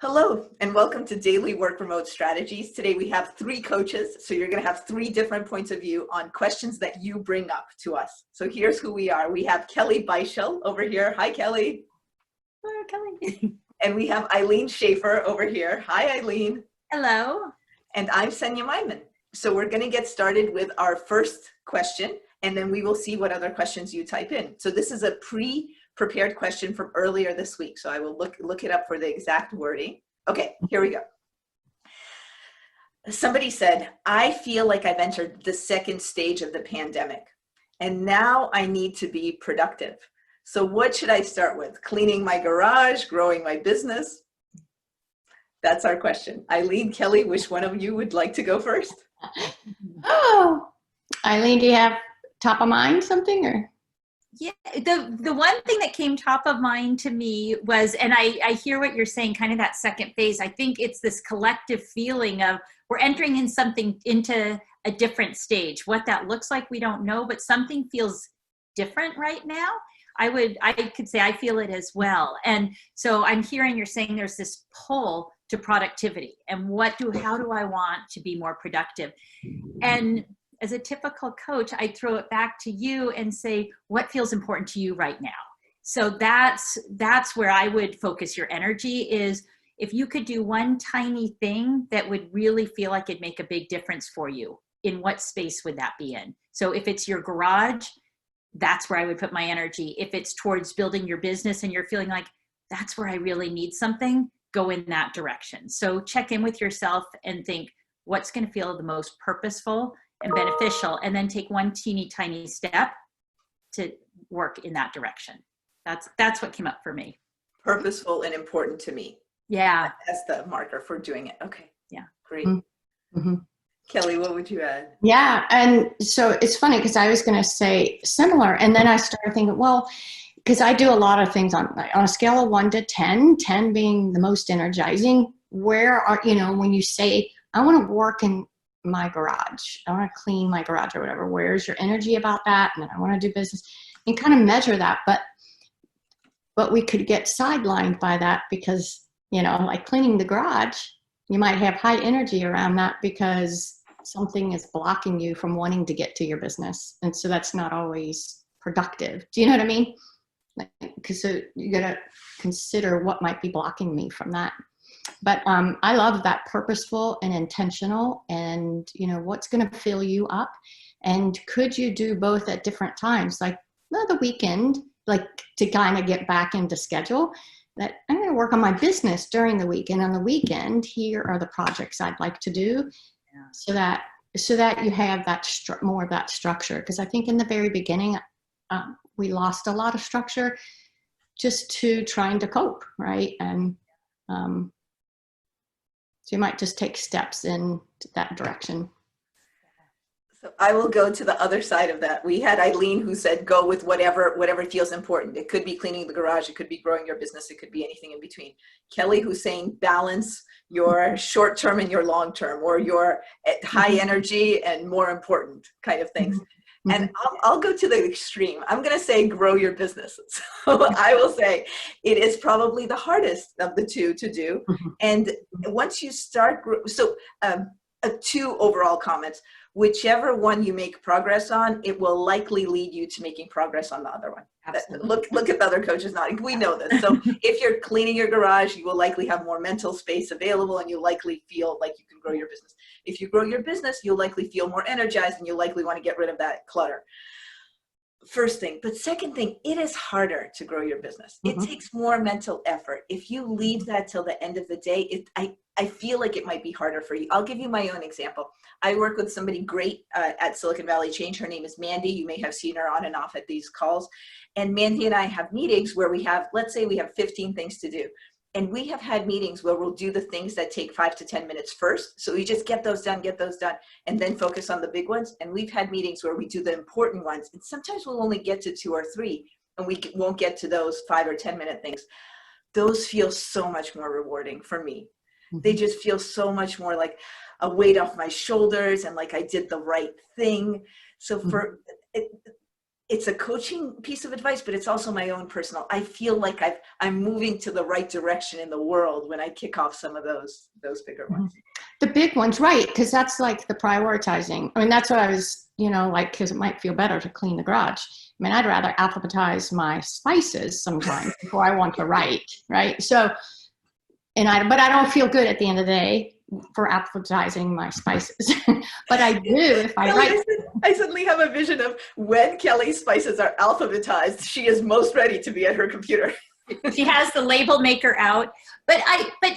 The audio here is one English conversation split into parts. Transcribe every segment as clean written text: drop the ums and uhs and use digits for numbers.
Hello, and welcome to Daily Work Remote Strategies. Today we have three coaches, so you're going to have three different points of view on questions that you bring up to us. So here's who we are. We have Kelly Beischel over here. Hi, Kelly. Hello, Kelly. And we have Ilene Schaffer over here. Hi, Ilene. Hello. And I'm Senya Myman. So we're going to get started with our first question, and then we will see what other questions you type in. So this is a pre-prepared question from earlier this week. So I will look it up for the exact wording. Okay, here we go. Somebody said, I feel like I've entered the second stage of the pandemic, and now I need to be productive. So what should I start with? Cleaning my garage, growing my business? That's our question. Ilene, Kelly, which one of you would like to go first? Oh, Ilene, do you have top of mind something or? Yeah, the one thing that came top of mind to me was, and I hear what you're saying, kind of that second phase. I think it's this collective feeling of we're entering into a different stage. What that looks like, we don't know, but something feels different right now. I could say I feel it as well. And so I'm hearing you're saying there's this pull to productivity and how do I want to be more productive? And as a typical coach, I'd throw it back to you and say, what feels important to you right now? So that's where I would focus your energy is if you could do one tiny thing that would really feel like it'd make a big difference for you, in what space would that be in? So if it's your garage, that's where I would put my energy. If it's towards building your business and you're feeling like that's where I really need something, go in that direction. So check in with yourself and think what's going to feel the most purposeful and beneficial, and then take one teeny tiny step to work in that direction. That's what came up for me. Purposeful and important to me. Yeah. That's the marker for doing it. Okay. Yeah. Great. Mm-hmm. Kelly, what would you add? Yeah, and so it's funny because I was going to say similar, and then I started thinking, well, because I do a lot of things on a scale of 1 to 10, 10 being the most energizing. Where are, when you say, I want to work in my garage, I want to clean my garage or whatever, where's your energy about that? And then I want to do business and kind of measure that. But we could get sidelined by that because, like cleaning the garage, you might have high energy around that because something is blocking you from wanting to get to your business. And so that's not always productive. Do you know what I mean? Because so you got to consider what might be blocking me from that. But I love that purposeful and intentional and, what's going to fill you up. And could you do both at different times? Like the weekend, like to kind of get back into schedule that I'm going to work on my business during the week. And on the weekend, here are the projects I'd like to do so that you have that more of that structure. Because I think in the very beginning, we lost a lot of structure just to trying to cope, right? And so you might just take steps in that direction. So I will go to the other side of that. We had Ilene who said, go with whatever feels important. It could be cleaning the garage. It could be growing your business. It could be anything in between. Kelly who's saying balance your short term and your long term, or your high energy and more important kind of things. And I'll go to the extreme. I'm going to say grow your business. So I will say it is probably the hardest of the two to do. And once you start, two overall comments. Whichever one you make progress on, it will likely lead you to making progress on the other one. Absolutely. Look at the other coaches nodding. We know this. So if you're cleaning your garage, you will likely have more mental space available and you'll likely feel like you can grow your business. If you grow your business, you'll likely feel more energized and you'll likely want to get rid of that clutter. First thing. But second thing, it is harder to grow your business. It takes more mental effort. If you leave that till the end of the day, I feel like it might be harder for you. I'll give you my own example. I work with somebody great at Silicon Valley Change. Her name is Mandy. You may have seen her on and off at these calls. And Mandy and I have meetings where let's say we have 15 things to do. And we have had meetings where we'll do the things that take 5 to 10 minutes first. So we just get those done, and then focus on the big ones. And we've had meetings where we do the important ones. And sometimes we'll only get to 2 or 3, and we won't get to those 5 or 10 minute things. Those feel so much more rewarding for me. They just feel so much more like a weight off my shoulders and like I did the right thing. So it's a coaching piece of advice, but it's also my own personal. I feel like I'm moving to the right direction in the world when I kick off some of those bigger ones. The big ones, right? Because that's like the prioritizing. I mean, that's what I was, like, because it might feel better to clean the garage. I mean, I'd rather alphabetize my spices sometimes before I want to write, right? So, but I don't feel good at the end of the day for alphabetizing my spices. But I do if I write. I suddenly have a vision of when Kelly's spices are alphabetized, she is most ready to be at her computer. She has the label maker out. But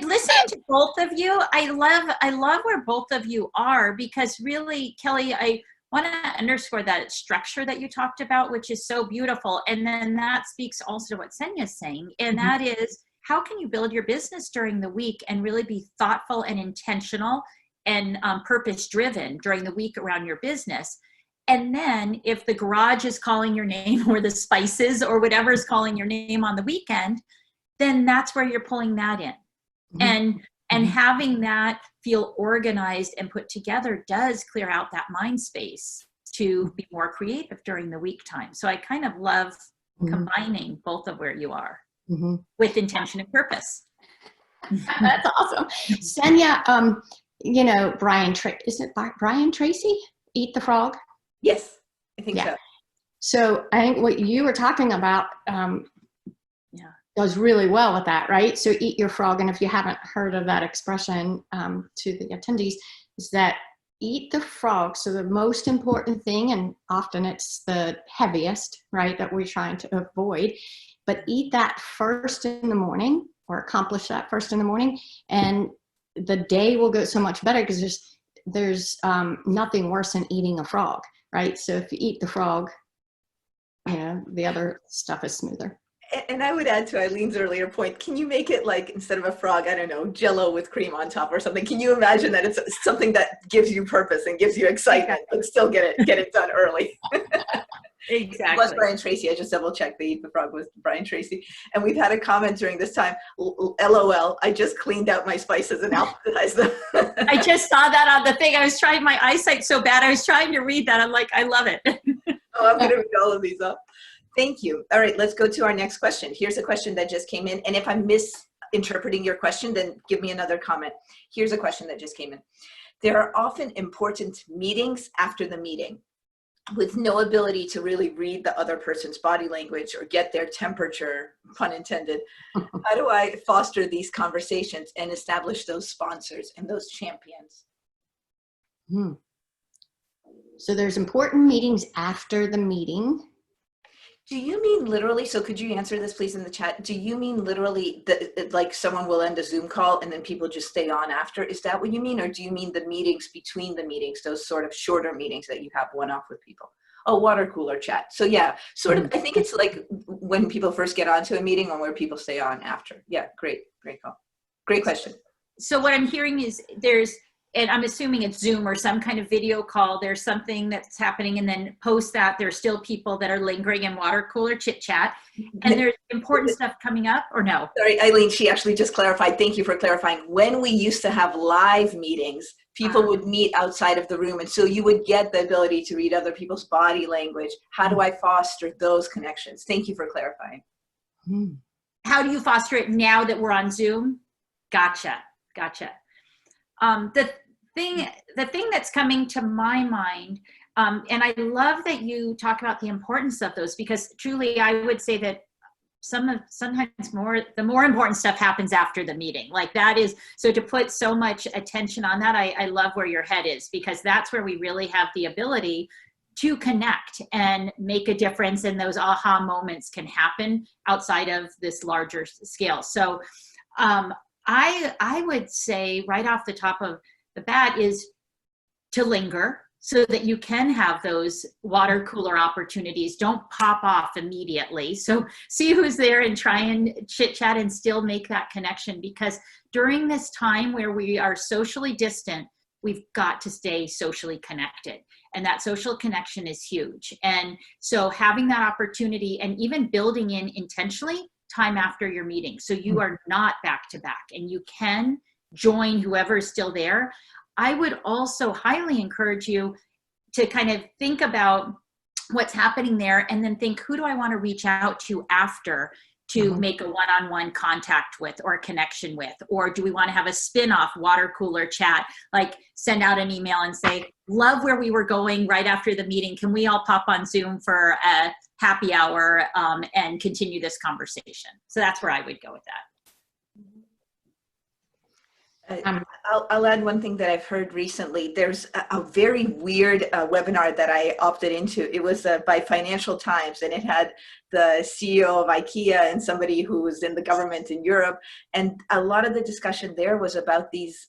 listening to both of you, I love where both of you are, because really, Kelly, I want to underscore that structure that you talked about, which is so beautiful. And then that speaks also to what Senya's saying, and that is, how can you build your business during the week and really be thoughtful and intentional and purpose-driven during the week around your business? And then if the garage is calling your name, or the spices or whatever is calling your name on the weekend, then that's where you're pulling that in. And having that feel organized and put together does clear out that mind space to be more creative during the week time. So I kind of love combining both of where you are with intention and purpose. That's awesome. Senya, is it Brian Tracy? Eat the Frog? Yes, I think so. So I think what you were talking about goes really well with that, right? So eat your frog. And if you haven't heard of that expression to the attendees, is that eat the frog. So the most important thing, and often it's the heaviest, right, that we're trying to avoid, but eat that first in the morning, or accomplish that first in the morning, and the day will go so much better, because there's nothing worse than eating a frog, right? So if you eat the frog, the other stuff is smoother. And I would add to Eileen's earlier point, can you make it like, instead of a frog, I don't know, jello with cream on top or something? Can you imagine that it's something that gives you purpose and gives you excitement, but still get it done early? Exactly. Plus Brian Tracy, I just double checked, the Eat the Frog with Brian Tracy. And we've had a comment during this time, LOL, I just cleaned out my spices and alphabetized them. I just saw that on the thing. I was trying, my eyesight's so bad, I was trying to read that. I'm like, I love it. Oh, I'm going to read all of these up. Thank you. All right, let's go to our next question. Here's a question that just came in. And if I'm misinterpreting your question, then give me another comment. Here's a question that just came in. There are often important meetings after the meeting with no ability to really read the other person's body language or get their temperature, pun intended. How do I foster these conversations and establish those sponsors and those champions? So there's important meetings after the meeting. Do you mean literally, so could you answer this please in the chat? Do you mean literally that like someone will end a Zoom call and then people just stay on after? Is that what you mean? Or do you mean the meetings between the meetings, those sort of shorter meetings that you have one-off with people? Oh, water cooler chat. So yeah, sort of, I think it's like when people first get onto a meeting and where people stay on after. Yeah, great call. Great question. So what I'm hearing is and I'm assuming it's Zoom or some kind of video call, there's something that's happening, and then post that there's still people that are lingering in water cooler chit chat, and there's important stuff coming up, or no? Sorry, Eileen, she actually just clarified. Thank you for clarifying. When we used to have live meetings, people would meet outside of the room, and so you would get the ability to read other people's body language. How do I foster those connections? Thank you for clarifying. How do you foster it now that we're on Zoom? Gotcha. The thing that's coming to my mind, and I love that you talk about the importance of those, because truly I would say that sometimes the more important stuff happens after the meeting. Like that is, so to put so much attention on that, I love where your head is, because that's where we really have the ability to connect and make a difference, and those aha moments can happen outside of this larger scale. So I would say right off the top of the bat is to linger so that you can have those water cooler opportunities. Don't pop off immediately. So see who's there and try and chit chat and still make that connection, because during this time where we are socially distant, we've got to stay socially connected. And that social connection is huge. And so having that opportunity and even building in intentionally time after your meeting, so you are not back to back and you can join whoever is still there. I would also highly encourage you to kind of think about what's happening there, and then think, who do I want to reach out to after to make a one-on-one contact with or a connection with? Or do we want to have a spin-off water cooler chat, like send out an email and say, love where we were going right after the meeting. Can we all pop on Zoom for a happy hour and continue this conversation? So that's where I would go with that. I'll add one thing that I've heard recently. There's a very weird webinar that I opted into. It was by Financial Times, and it had the CEO of IKEA and somebody who was in the government in Europe. And a lot of the discussion there was about these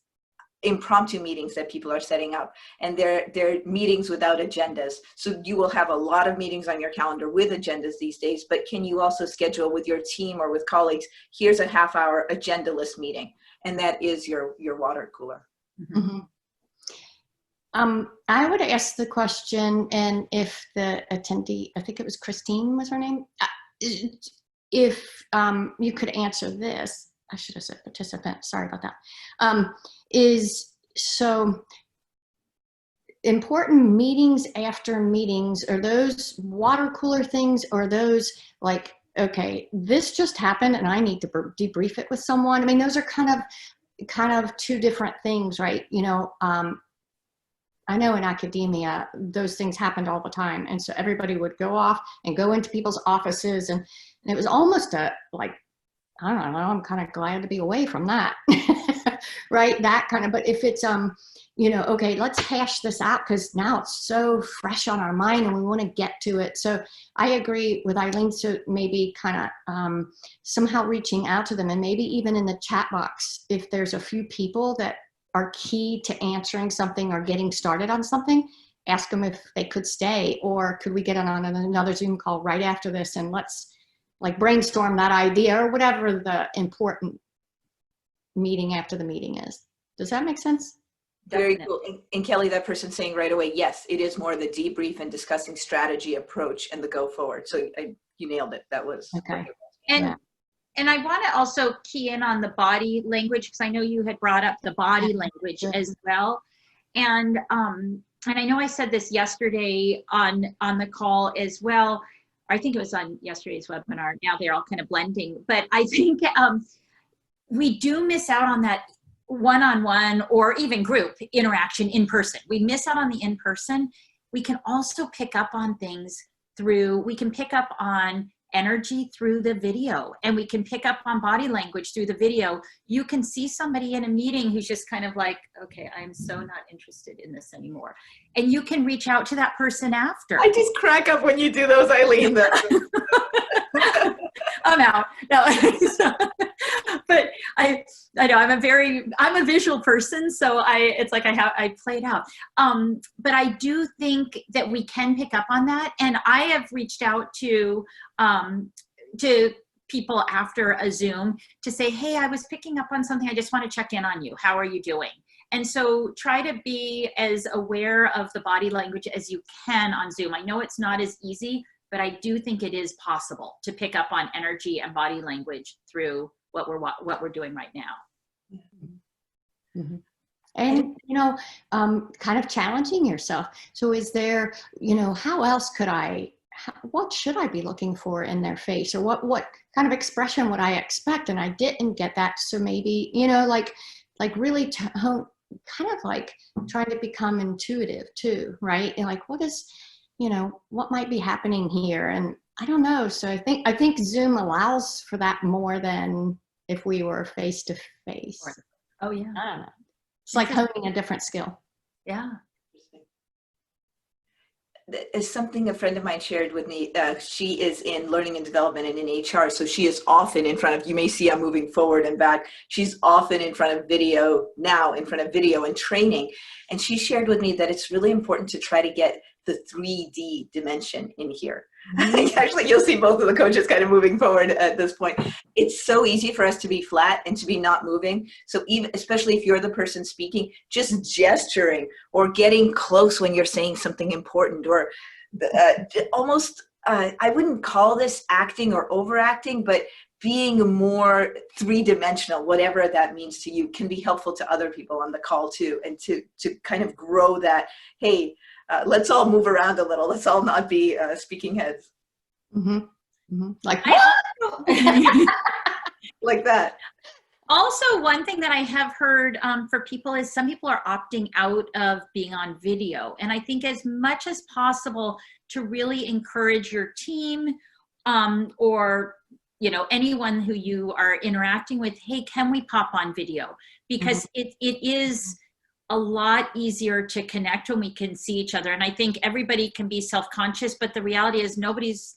impromptu meetings that people are setting up, and they're meetings without agendas. So you will have a lot of meetings on your calendar with agendas these days, but can you also schedule with your team or with colleagues, here's a half-hour agendaless meeting, and that is your water cooler. Mm-hmm. I would ask the question, and if the attendee, I think it was Christine was her name, if you could answer this, I should have said participant, sorry about that, is so important meetings after meetings, are those water cooler things, or those like, okay, this just happened and I need to debrief it with someone? I mean, those are kind of two different things, right? You know, I know in academia, those things happened all the time. And so everybody would go off and go into people's offices, and it was almost like, I don't know, I'm kind of glad to be away from that, right? That kind of, but if it's, you know, okay, let's hash this out because now it's so fresh on our mind and we want to get to it. So I agree with Ilene. So maybe kind of somehow reaching out to them, and maybe even in the chat box, if there's a few people that are key to answering something or getting started on something, ask them if they could stay, or could we get on another Zoom call right after this and let's like brainstorm that idea, or whatever the important meeting after the meeting is. Does that make sense? Very cool. And Kelly, that person saying right away, yes, it is more the debrief and discussing strategy approach and the go forward. So you nailed it. That was okay. And I want to also key in on the body language, because I know you had brought up the body language as well. And I know I said this yesterday on the call as well. I think it was on yesterday's webinar. Now they're all kind of blending, but I think we do miss out on that one-on-one or even group interaction in person. We miss out on the in-person. We can also pick up on things we can pick up on energy through the video, and we can pick up on body language through the video. You can see somebody in a meeting who's just kind of like, okay, I'm so not interested in this anymore. And you can reach out to that person after. I just crack up when you do those, Ilene. I'm out. No, but I know I'm a visual person, so it's like I play it out. But I do think that we can pick up on that, and I have reached out to people after a Zoom to say, hey, I was picking up on something. I just want to check in on you. How are you doing? And so try to be as aware of the body language as you can on Zoom. I know it's not as easy, but I do think it is possible to pick up on energy and body language through what we're doing right now. Mm-hmm. And, you know, kind of challenging yourself. So is there, you know, how else could what should I be looking for in their face, or what kind of expression would I expect? And I didn't get that. So maybe, you know, like really kind of like trying to become intuitive too, right? And like, what might be happening here? And I don't know. So I think Zoom allows for that more than if we were face to face. Oh yeah. I don't know. It's like honing a different skill. Yeah. Is something a friend of mine shared with me. She is in learning and development and in HR, so she is often in front of, you may see I'm moving forward and back, she's often in front of video and training. And she shared with me that it's really important to try to get the 3D dimension in here. Mm-hmm. Actually, you'll see both of the coaches kind of moving forward at this point. It's so easy for us to be flat and to be not moving. So even, especially if you're the person speaking, just gesturing or getting close when you're saying something important, or almost, I wouldn't call this acting or overacting, but being more three-dimensional, whatever that means to you, can be helpful to other people on the call too, and to kind of grow that, hey, let's all move around a little. Let's all not be speaking heads. Mm-hmm. Mm-hmm. Like, like that. Also, one thing that I have heard for people is some people are opting out of being on video. And I think as much as possible to really encourage your team or anyone who you are interacting with, hey, can we pop on video? Because it is a lot easier to connect when we can see each other. And I think everybody can be self-conscious, but the reality is nobody's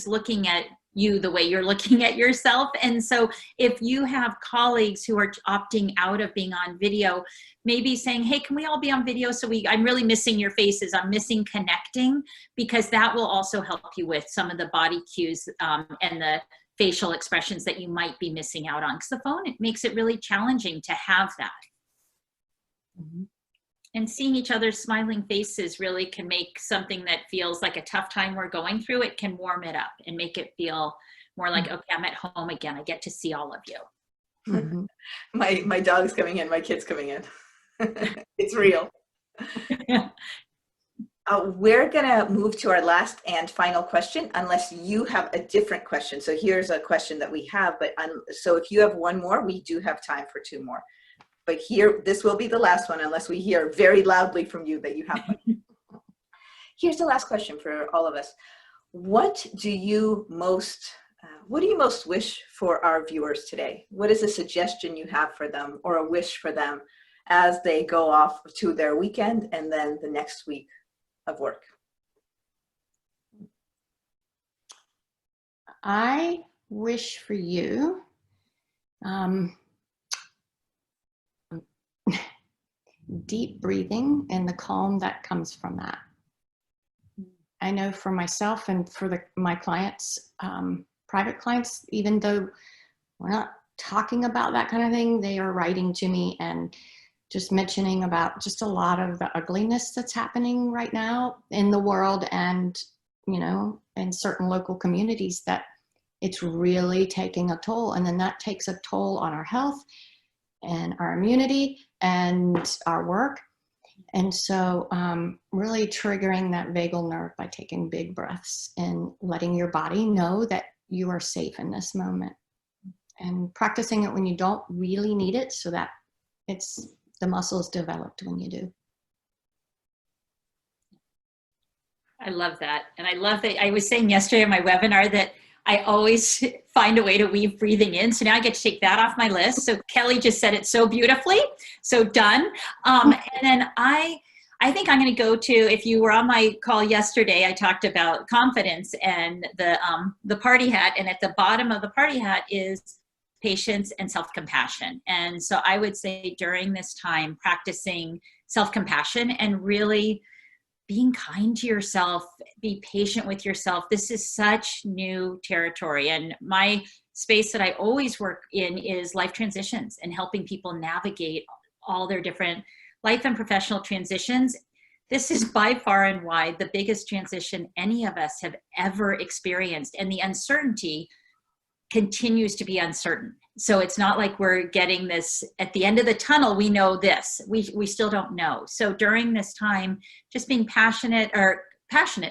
looking at you the way you're looking at yourself. And so if you have colleagues who are opting out of being on video, maybe saying, hey, can we all be on video? So I'm really missing your faces. I'm missing connecting, because that will also help you with some of the body cues and the facial expressions that you might be missing out on. Because the phone, it makes it really challenging to have that. mm-hmm. And seeing each other's smiling faces really can make something that feels like a tough time we're going through, it can warm it up and make it feel more like, okay, I'm at home again. I get to see all of you. Mm-hmm. My dog's coming in, my kid's coming in. It's real. We're gonna move to our last and final question, unless you have a different question. So here's a question that we have, but so if you have one more, we do have time for two more. But here, this will be the last one, unless we hear very loudly from you that you have one. Here's the last question for all of us. What do you most wish for our viewers today? What is a suggestion you have for them, or a wish for them as they go off to their weekend and then the next week of work? I wish for you deep breathing and the calm that comes from that. I know for myself and for my clients, private clients, even though we're not talking about that kind of thing, they are writing to me and just mentioning about just a lot of the ugliness that's happening right now in the world, and in certain local communities, that it's really taking a toll. And then that takes a toll on our health and our immunity and our work. And so really triggering that vagal nerve by taking big breaths and letting your body know that you are safe in this moment, and practicing it when you don't really need it, so that the muscles developed when you do. I love that. And I love that. I was saying yesterday on my webinar that I always find a way to weave breathing in. So now I get to take that off my list. So Kelly just said it so beautifully. So done. And then I think I'm going to go to, if you were on my call yesterday, I talked about confidence and the party hat. And at the bottom of the party hat is patience and self-compassion. And so I would say during this time, practicing self-compassion and really being kind to yourself, be patient with yourself. This is such new territory. And my space that I always work in is life transitions and helping people navigate all their different life and professional transitions. This is by far and wide the biggest transition any of us have ever experienced. And the uncertainty continues to be uncertain. So it's not like we're getting this at the end of the tunnel. We know this, we still don't know. So during this time, just being passionate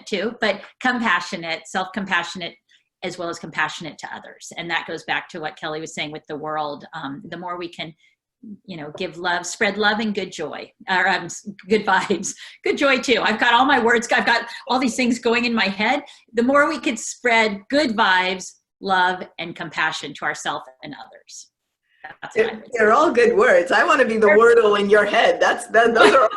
too, but compassionate, self-compassionate, as well as compassionate to others. And that goes back to what Kelly was saying with the world. The more we can, give love, spread love and good joy, or good vibes, good joy too. I've got all my words, I've got all these things going in my head. The more we could spread good vibes, love, and compassion to ourselves and others. That's what I would say. They're all good words. I want to be the wordle in your head. Those are all.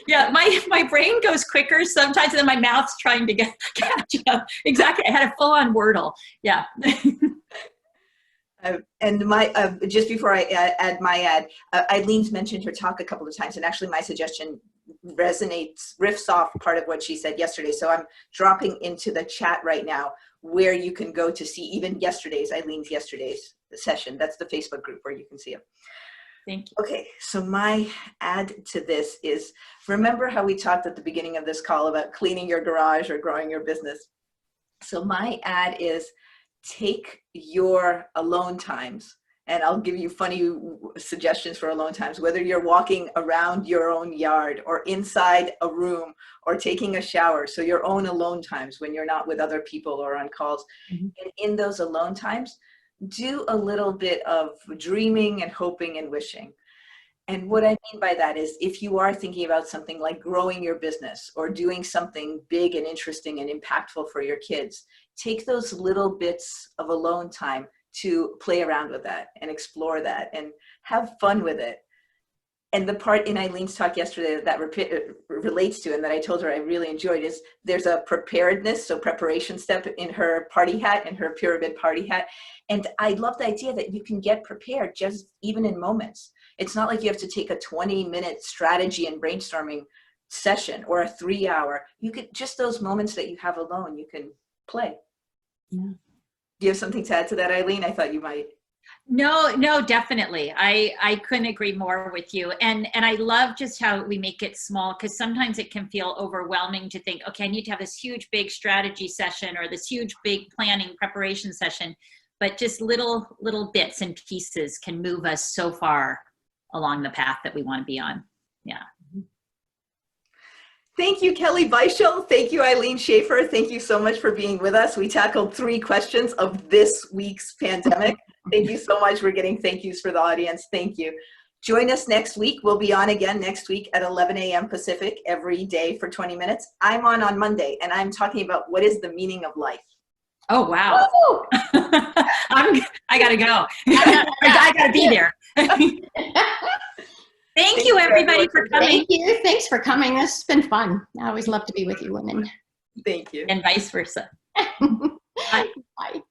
Yeah, my brain goes quicker sometimes than my mouth's trying to catch up. Exactly. I had a full-on wordle. Yeah. And just before I add my ad, Eileen's mentioned her talk a couple of times, and actually my suggestion riffs off part of what she said yesterday. So I'm dropping into the chat right now where you can go to see even Eileen's yesterday's session. That's the Facebook group where you can see them. Thank you. Okay, so my add to this is, remember how we talked at the beginning of this call about cleaning your garage or growing your business? So my add is, take your alone times And I'll give you funny suggestions for alone times, whether you're walking around your own yard or inside a room or taking a shower. So your own alone times when you're not with other people or on calls. Mm-hmm. And in those alone times, do a little bit of dreaming and hoping and wishing. And what I mean by that is if you are thinking about something like growing your business or doing something big and interesting and impactful for your kids, take those little bits of alone time to play around with that and explore that and have fun with it. And the part in Eileen's talk yesterday that relates to and that I told her I really enjoyed is there's a preparedness, so preparation step in her party hat, in her pyramid party hat. And I love the idea that you can get prepared just even in moments. It's not like you have to take a 20-minute strategy and brainstorming session or a 3-hour. You could just those moments that you have alone, you can play. Yeah. Do you have something to add to that, Eileen? I thought you might. No, definitely. I couldn't agree more with you. And I love just how we make it small, because sometimes it can feel overwhelming to think, okay, I need to have this huge, big strategy session or this huge, big planning preparation session. But just little bits and pieces can move us so far along the path that we want to be on. Yeah. Thank you, Kelly Beischel. Thank you, Ilene Schaffer. Thank you so much for being with us. We tackled 3 questions of this week's pandemic. Thank you so much. We're getting thank yous for the audience. Thank you. Join us next week. We'll be on again next week at 11 a.m. Pacific every day for 20 minutes. I'm on Monday, and I'm talking about what is the meaning of life. Oh, wow. I gotta go. I gotta be there. Thank you, everybody, for coming. Thank you. Thanks for coming. This has been fun. I always love to be with you women. Thank you. And vice versa. Bye. Bye.